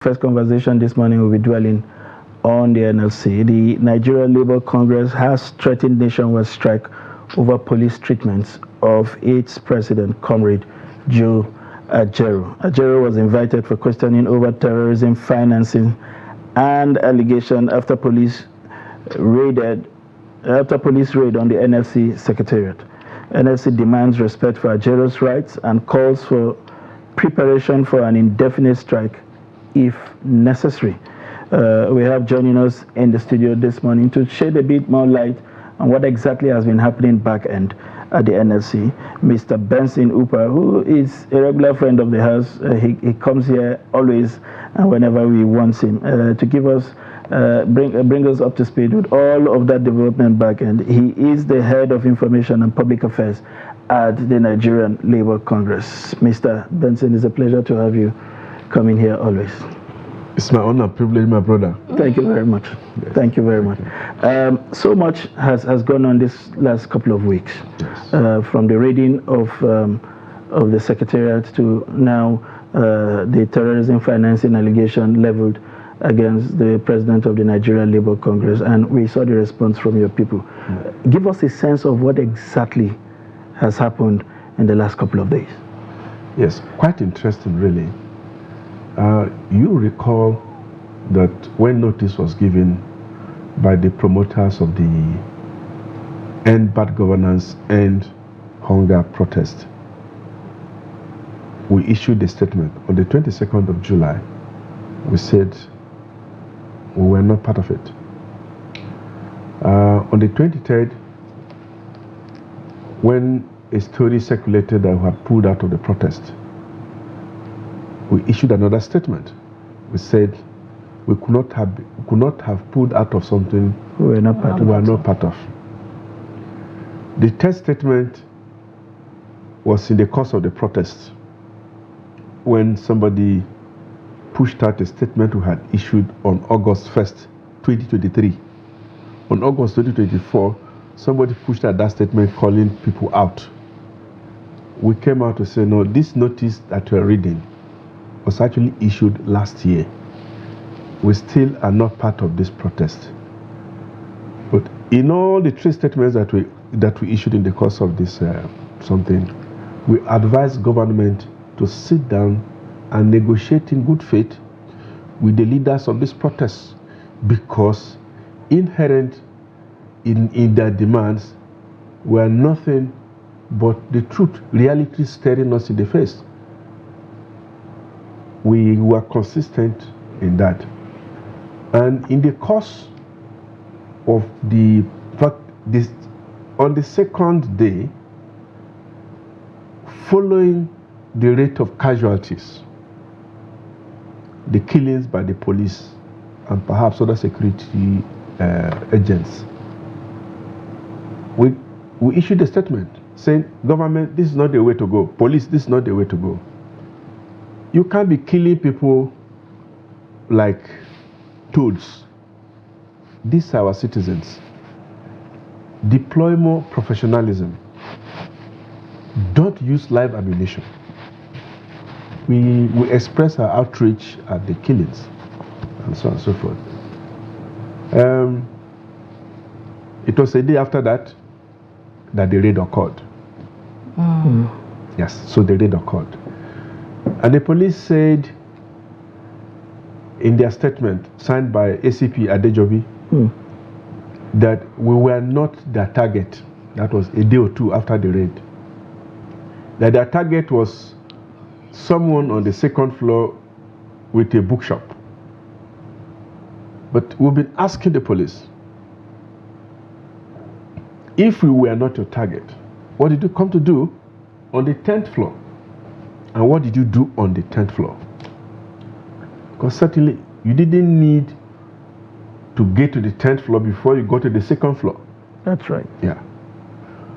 First conversation this morning will be dwelling on the NLC. The Nigerian Labour Congress has threatened nationwide strike over police treatments of its president, Comrade Joe Ajaero. Ajaero was invited for questioning over terrorism financing and allegation after police raid on the NLC secretariat. NLC demands respect for Ajaero's rights and calls for preparation for an indefinite strike if necessary. We have joining us in the studio this morning to shed a bit more light on what exactly has been happening back end at the NLC. Mr. Benson Upah, who is a regular friend of the house, he comes here always and whenever we want him to give us, bring us up to speed with all of that development back end. He is the head of information and public affairs at the Nigerian Labour Congress. Mr. Benson, it's a pleasure to have you coming here always. It's my honor, privilege, my brother. Thank you very much. Yes. Thank you very much. So much has gone on this last couple of weeks, yes. From the raiding of the secretariat to now the terrorism financing allegation leveled against the president of the Nigerian Labour Congress, and we saw the response from your people. Mm. Give us a sense of what exactly has happened in the last couple of days. Yes, quite interesting, really. You recall that when notice was given by the promoters of the End Bad Governance, End Hunger protest, we issued a statement on the 22nd of July. We said we were not part of it. On the 23rd, when a story circulated that we had pulled out of the protest, we issued another statement. We said we could not have pulled out of something we were not part of. The third statement was in the course of the protest when somebody pushed out a statement we had issued on August 1st, 2023. On August 2024, somebody pushed out that statement calling people out. We came out to say, no, this notice that we're reading was actually issued last year. We still are not part of this protest. But in all the three statements that we issued in the course of this we advised government to sit down and negotiate in good faith with the leaders of this protest, because inherent in their demands were nothing but the truth, reality staring us in the face. We were consistent in that. And in the course of on the second day, following the rate of casualties, the killings by the police and perhaps other security agents, we issued a statement saying, government, this is not the way to go. Police, this is not the way to go. You can't be killing people like toads. These are our citizens. Deploy more professionalism. Don't use live ammunition. We express our outrage at the killings and so on and so forth. It was a day after that the raid occurred. Mm. Yes, so the raid occurred. And the police said in their statement signed by ACP Adejobi that we were not their target. That was a day or two after the raid. That their target was someone on the second floor with a bookshop. But we've been asking the police, if we were not your target, what did you come to do on the 10th floor? And what did you do on the 10th floor? Because certainly you didn't need to get to the 10th floor before you go to the second floor. That's right. Yeah.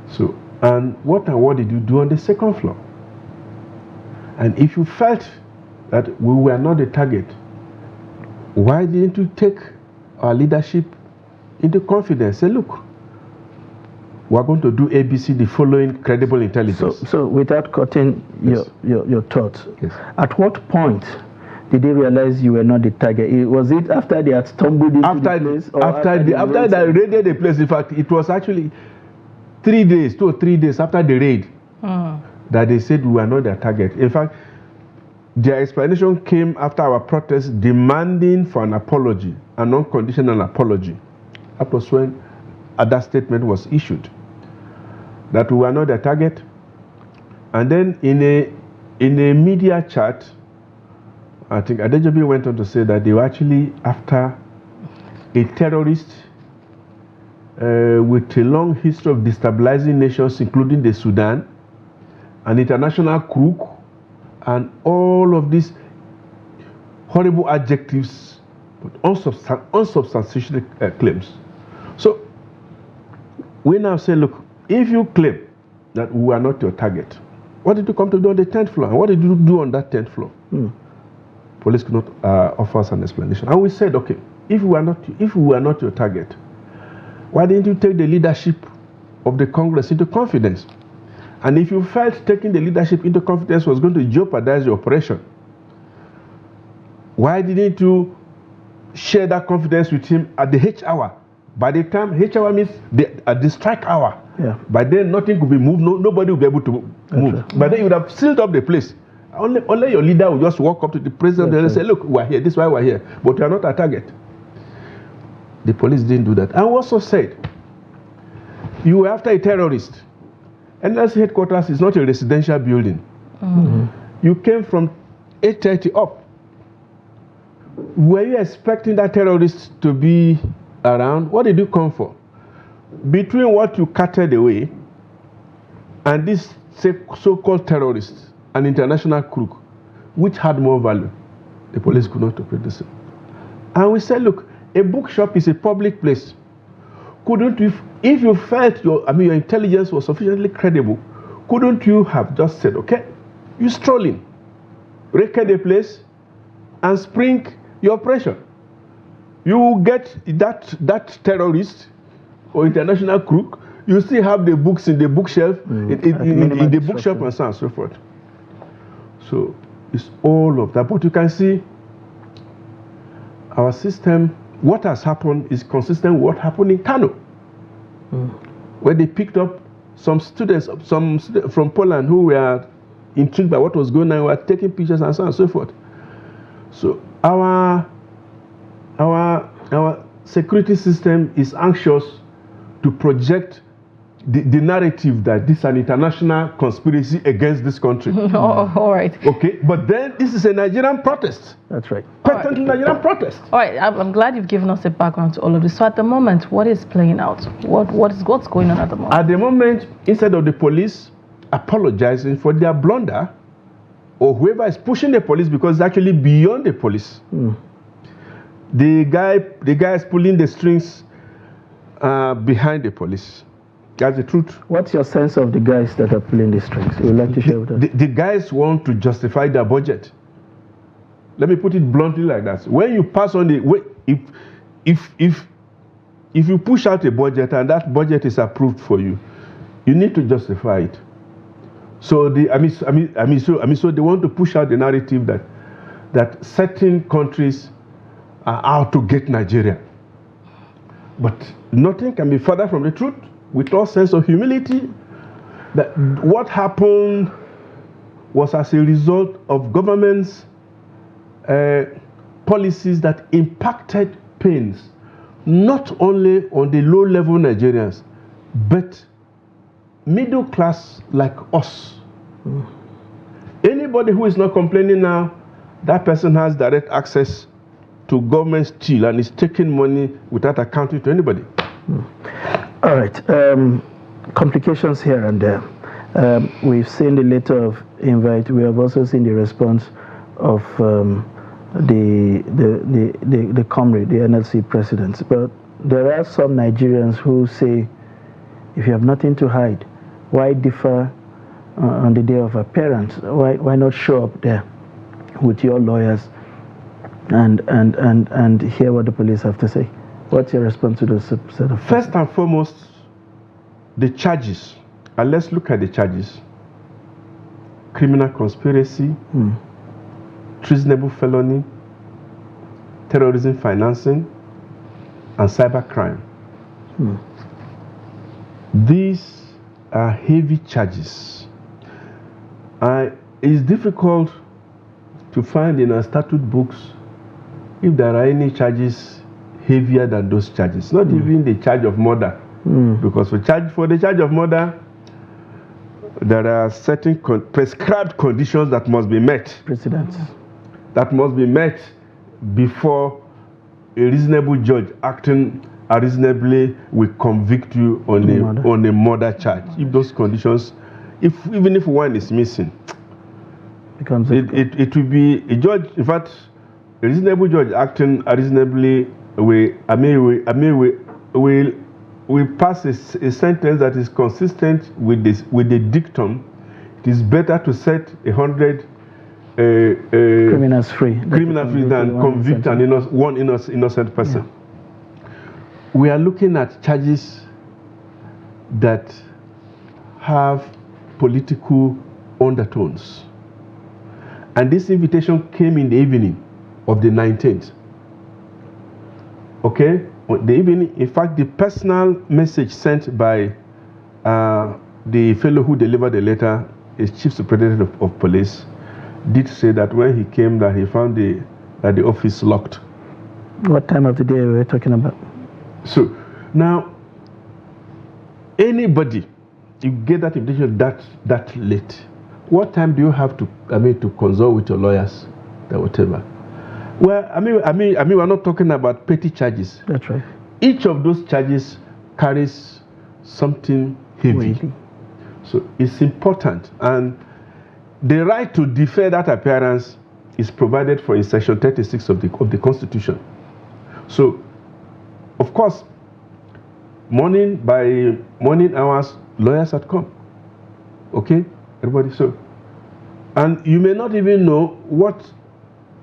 So, and what did you do on the second floor? And if you felt that we were not the target, why didn't you take our leadership into confidence? Say, look, we're going to do ABC, the following credible intelligence. So without cutting your thoughts, yes. At what point did they realize you were not the target? Was it after they had stumbled into the place? Or after they raided the place? In fact, it was actually 3 days, 2 or 3 days after the raid that they said we were not their target. In fact, their explanation came after our protest demanding for an apology, an unconditional apology. That was when that statement was issued, that we were not their target. And then in a media chat, I think Adejobi went on to say that they were actually after a terrorist with a long history of destabilizing nations, including the Sudan, an international crook, and all of these horrible adjectives, but unsubstantiated claims. So we now say, look, if you claim that we are not your target, what did you come to do on the 10th floor? And what did you do on that 10th floor? Police could not offer us an explanation. And we said, okay, if we are not your target, why didn't you take the leadership of the Congress into confidence? And if you felt taking the leadership into confidence was going to jeopardize your operation, why didn't you share that confidence with him at the H hour? By the time H hour means at the strike hour, by then nothing could be moved, nobody will be able to move. Right. But then you would have sealed up the place. Only your leader will just walk up to the president and say, look, we're here, this is why we're here, but we are not a target. The police didn't do that. And we also said, you were after a terrorist. NLC headquarters is not a residential building. You came from 8:30 up. Were you expecting that terrorist to be around? What did you come for? Between what you carted away and this so-called terrorist, an international crook, which had more value? The police could not operate the same. And we said, look, a bookshop is a public place. Couldn't you, if you felt your intelligence was sufficiently credible, couldn't you have just said, okay, you stroll in, racket the place, and spring your operation? You will get that terrorist or international crook, you still have the books in the bookshelf, in the bookshop, and so on and so forth. So it's all of that. But you can see our system. What has happened is consistent with what happened in Kano, where they picked up some students from Poland who were intrigued by what was going on, were taking pictures and so on and so forth. So our security system is anxious to project the narrative that this is an international conspiracy against this country. All right. Okay, but then this is a Nigerian protest. That's right. Patently Nigerian protest. All right, I'm glad you've given us a background to all of this. So at the moment, what is playing out? What's going on at the moment? At the moment, instead of the police apologizing for their blunder, or whoever is pushing the police, because it's actually beyond the police, the guy is pulling the strings behind the police. That's the truth. What's your sense of the guys that are pulling the strings? You would like to share with us? The guys want to justify their budget. Let me put it bluntly like that. When you pass on if you push out a budget and that budget is approved for you, you need to justify it. So so they want to push out the narrative that certain countries are out to get Nigeria. But nothing can be further from the truth. With all sense of humility, that what happened was as a result of government's policies that impacted pains, not only on the low-level Nigerians, but middle class like us. Anybody who is not complaining now, that person has direct access to government steal and is taking money without accounting to anybody. All right. Complications here and there. We've seen the letter of invite. We have also seen the response of the comrade, the NLC president. But there are some Nigerians who say, if you have nothing to hide, why differ on the day of appearance? Why not show up there with your lawyers and hear what the police have to say? What's your response to those set of... First and foremost, the charges. And let's look at the charges. Criminal conspiracy, treasonable felony, terrorism financing, and cybercrime. These are heavy charges. It's difficult to find in our statute books if there are any charges heavier than those charges. Not even the charge of murder, because for the charge of murder, there are certain prescribed conditions that must be met. Precedents. That must be met before a reasonable judge acting reasonably will convict you on a murder charge. If those conditions, even if one is missing, it will be a judge. In fact, a reasonable judge acting reasonably will pass a sentence that is consistent with the dictum. It is better to set 100 criminals free than convict one innocent person. Yeah. We are looking at charges that have political undertones. And this invitation came in the evening of the 19th. Okay? The evening, in fact, the personal message sent by the fellow who delivered the letter, is Chief Superintendent of Police, did say that when he came, that he found that the office locked. What time of the day were we talking about? So now, anybody, you get that invitation that late, what time do you have to consult with your lawyers, or whatever? Well, we're not talking about petty charges. That's right. Each of those charges carries something heavy. Weighty. So it's important, and the right to defer that appearance is provided for in Section 36 of the Constitution. So, of course, by morning hours, lawyers had come. Okay, everybody. So, and you may not even know what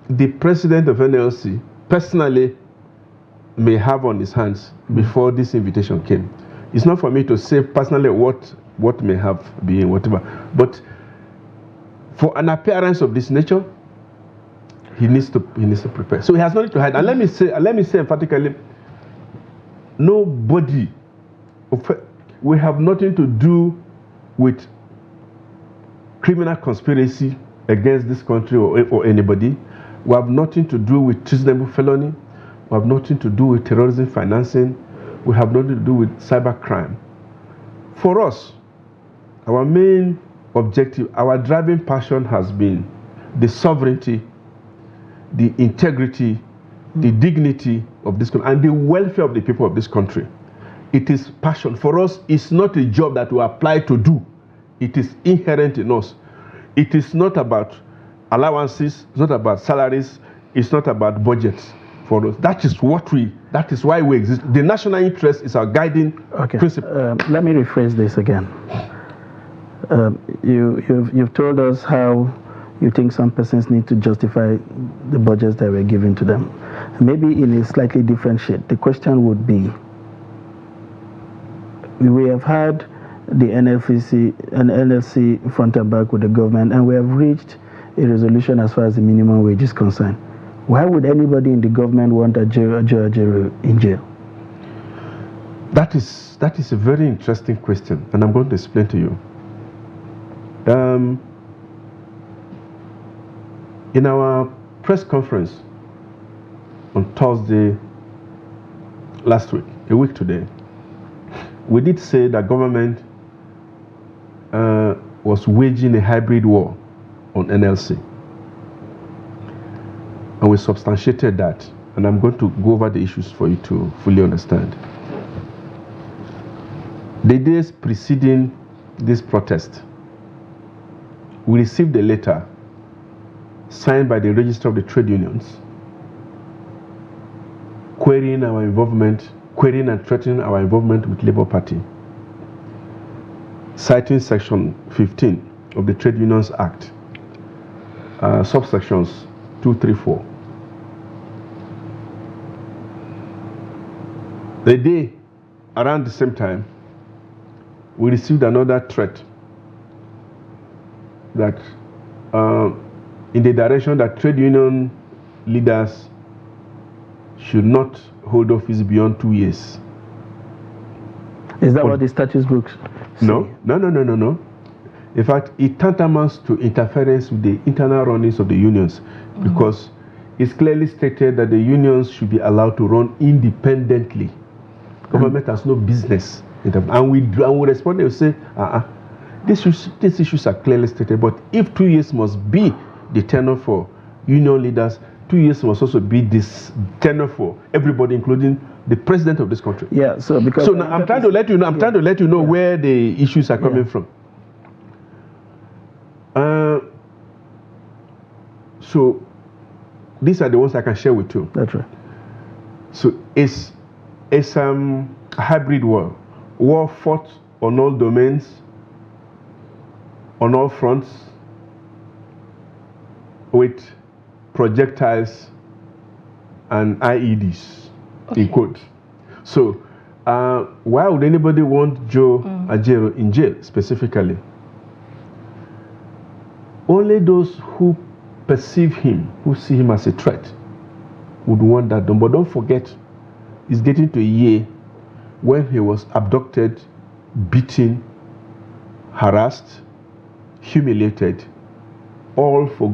the president of NLC personally may have on his hands before this invitation came. It's not for me to say personally what may have been, whatever, but for an appearance of this nature, he needs to prepare. So he has nothing to hide. And let me say emphatically, nobody, we have nothing to do with criminal conspiracy against this country or anybody. We have nothing to do with treasonable felony. We have nothing to do with terrorism financing. We have nothing to do with cybercrime. For us, our main objective, our driving passion has been the sovereignty, the integrity, the dignity of this country, and the welfare of the people of this country. It is passion. For us, it's not a job that we apply to do. It is inherent in us. It is not about allowances, it's not about salaries, it's not about budgets for us. That is why we exist. The national interest is our guiding principle. Let me rephrase this again. You've told us how you think some persons need to justify the budgets that were given to them. Maybe in a slightly different shade, the question would be, we have had the NLC front and back with the government, and we have reached a resolution as far as the minimum wage is concerned. Why would anybody in the government want Ajaero in jail? That is a very interesting question, and I'm going to explain to you. In our press conference on Thursday last week, a week today, we did say that government was waging a hybrid war on NLC. And we substantiated that. And I'm going to go over the issues for you to fully understand. The days preceding this protest, we received a letter signed by the Register of the Trade Unions querying and threatening our involvement with Labour Party, citing Section 15 of the Trade Unions Act, subsections 2, 3, 4. The day around the same time, we received another threat that in the direction that trade union leaders should not hold office beyond 2 years. Is that what the statute books say? No. In fact, it tantamounts to interference with the internal runnings of the unions, because it's clearly stated that the unions should be allowed to run independently. Government has no business in them. And we respond and say, these issues are clearly stated, but if 2 years must be the tenure for union leaders, 2 years must also be this tenure for everybody, including the president of this country. Yeah, so because so now I'm trying to let you know. I'm trying to let you know where the issues are coming from. So these are the ones I can share with you. That's right. So it's a hybrid war fought on all domains, on all fronts, with projectiles and IEDs, in quotes. So why would anybody want Joe Ajaero in jail specifically? Only those who perceive him, who see him as a threat, would want that done. But don't forget, it's getting to a year when he was abducted, beaten, harassed, humiliated, all for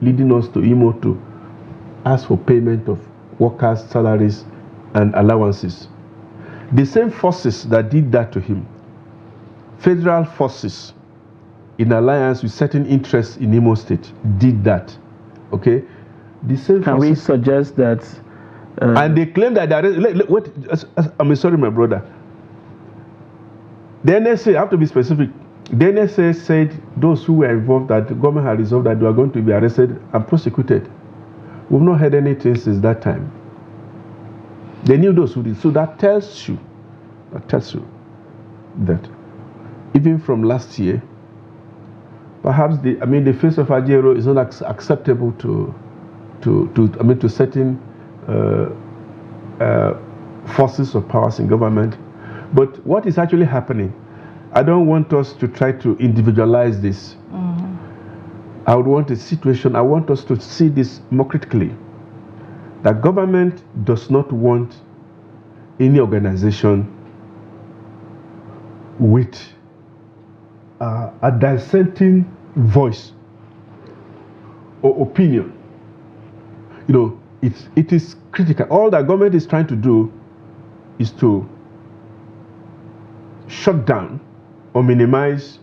leading us to Imo to ask for payment of workers' salaries and allowances. The same forces that did that to him, federal forces in alliance with certain interests in Imo State, did that. Okay? The same Can we suggest that? And they claim that I'm sorry, my brother. The NSA, I have to be specific. The NSA said those who were involved, that the government had resolved that they were going to be arrested and prosecuted. We've not heard anything since that time. They knew those who did. So that tells you that even from last year, perhaps the face of Ajaero is not acceptable to certain forces or powers in government. But what is actually happening, I don't want us to try to individualize this. I would want a situation, I want us to see this more critically. That government does not want any organization with a dissenting voice or opinion. You know, it is critical. All that government is trying to do is to shut down or minimize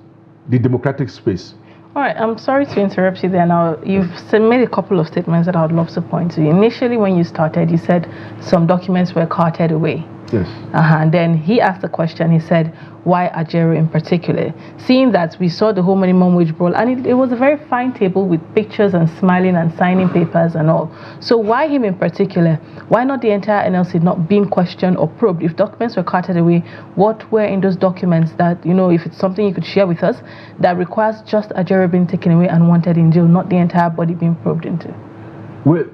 the democratic space. All right, I'm sorry to interrupt you there. Now, you've made a couple of statements that I would love to point to. Initially, when you started, you said some documents were carted away. Yes. And then he asked the question, he said, why Ajaero in particular? Seeing that we saw the whole minimum wage brawl, and it was a very fine table with pictures and smiling and signing papers and all. So why him in particular? Why not the entire NLC not being questioned or probed? If documents were carted away, what were in those documents that, you know, if it's something you could share with us, that requires just Ajaero being taken away and wanted in jail, not the entire body being probed into? Well,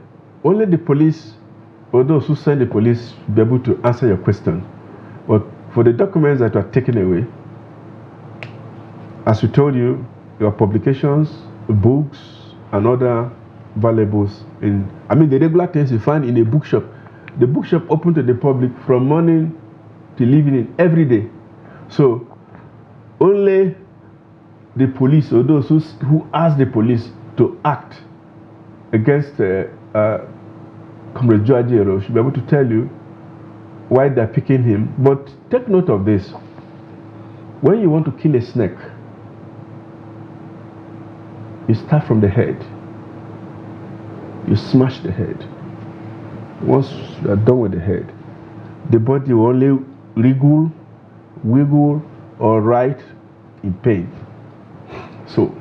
only the police, or those who send the police, will be able to answer your question. But for the documents that were taken away, as we told you, your publications, books, and other valuables the regular things you find in a bookshop. The bookshop open to the public from morning till evening every day. So only the police, or those who ask the police to act against Comrade Joe Ajaero, should be able to tell you why they're picking him. But take note of this. When you want to kill a snake, you start from the head. You smash the head. Once you are done with the head, the body will only wiggle, or writhe in pain. So,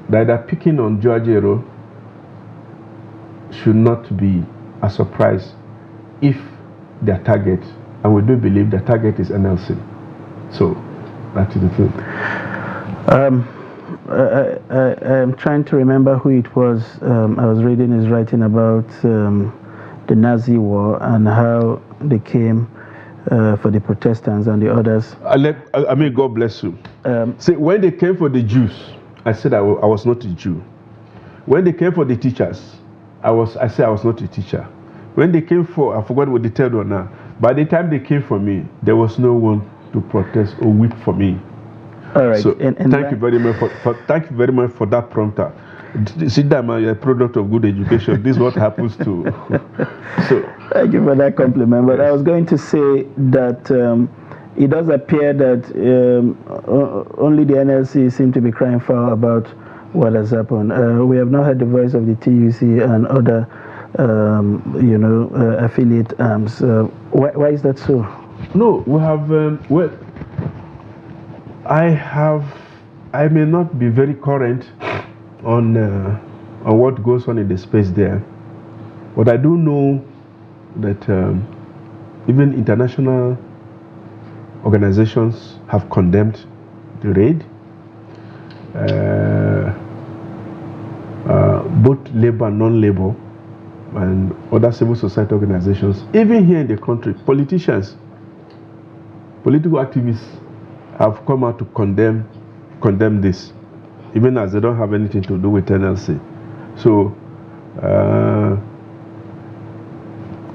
that they're picking on Joe Ajaero should not be a surprise if their target, and we do believe their target is NLC. So, that is the thing. I'm trying to remember who it was. I was reading his writing about the Nazi war and how they came for the Protestants and the others. God bless you. See, when they came for the Jews, I said I was not a Jew. When they came for the teachers, I said I was not a teacher. When they came for, I forgot what the third one now. By the time they came for me, there was no one to protest or weep for me. All right. So thank you very much thank you very much for that prompter. Sit down, you're a product of good education. This is what happens to. So thank you for that compliment. But I was going to say that it does appear that only the NLC seem to be crying foul about what has happened. We have not heard the voice of the TUC and other, affiliate arms. Why is that so? No, we have. I may not be very current on what goes on in the space there, but I do know that even international organizations have condemned the raid. Both labor and non-labor and other civil society organizations, even here in the country, politicians, political activists have come out to condemn this, even as they don't have anything to do with NLC. So,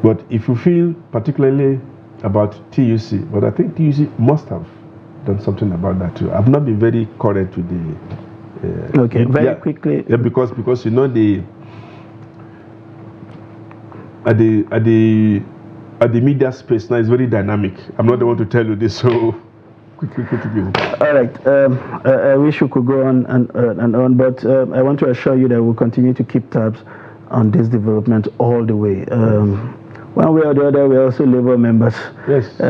but if you feel particularly about TUC, but I think TUC must have done something about that too. I've not been very current with the. Okay, very quickly. Yeah, because you know at the media space now is very dynamic. I'm not the one to tell you this, so quickly. All right. I wish we could go on and on, but I want to assure you that we'll continue to keep tabs on this development all the way. One way or the other, we're also Labour members. Yes.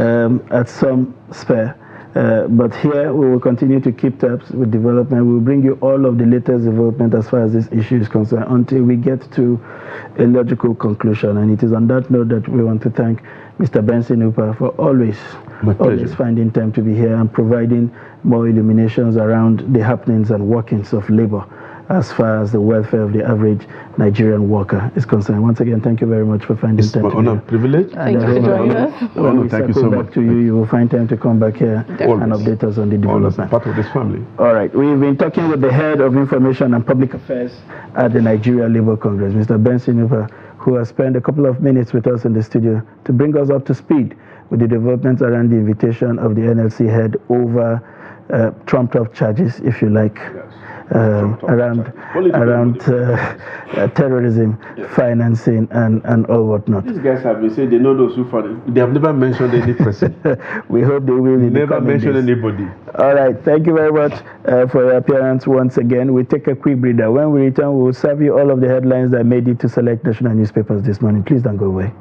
At some spare. But here we will continue to keep tabs with development. We'll bring you all of the latest development as far as this issue is concerned until we get to a logical conclusion. And it is on that note that we want to thank Mr. Benson Upah for always finding time to be here and providing more illuminations around the happenings and workings of labor as far as the welfare of the average Nigerian worker is concerned. Once again, thank you very much for finding time to be here. It's my honor, privilege. Thank you for joining us. When we thank you so back much. to you, you will find time to come back here and update us on the development. Part of this family. All right, we've been talking with the head of information and public affairs at the Nigeria Labour Congress, Mr. Benson Upah, who has spent a couple of minutes with us in the studio to bring us up to speed with the developments around the invitation of the NLC head over trumped-up charges, if you like. Yes. Around terrorism, financing, and all whatnot. These guys have been saying they know those who fund it. They have never mentioned any person. We hope they will. Never mentioned anybody. All right. Thank you very much for your appearance once again. We take a quick breather. When we return, we will serve you all of the headlines that made it to select national newspapers this morning. Please don't go away.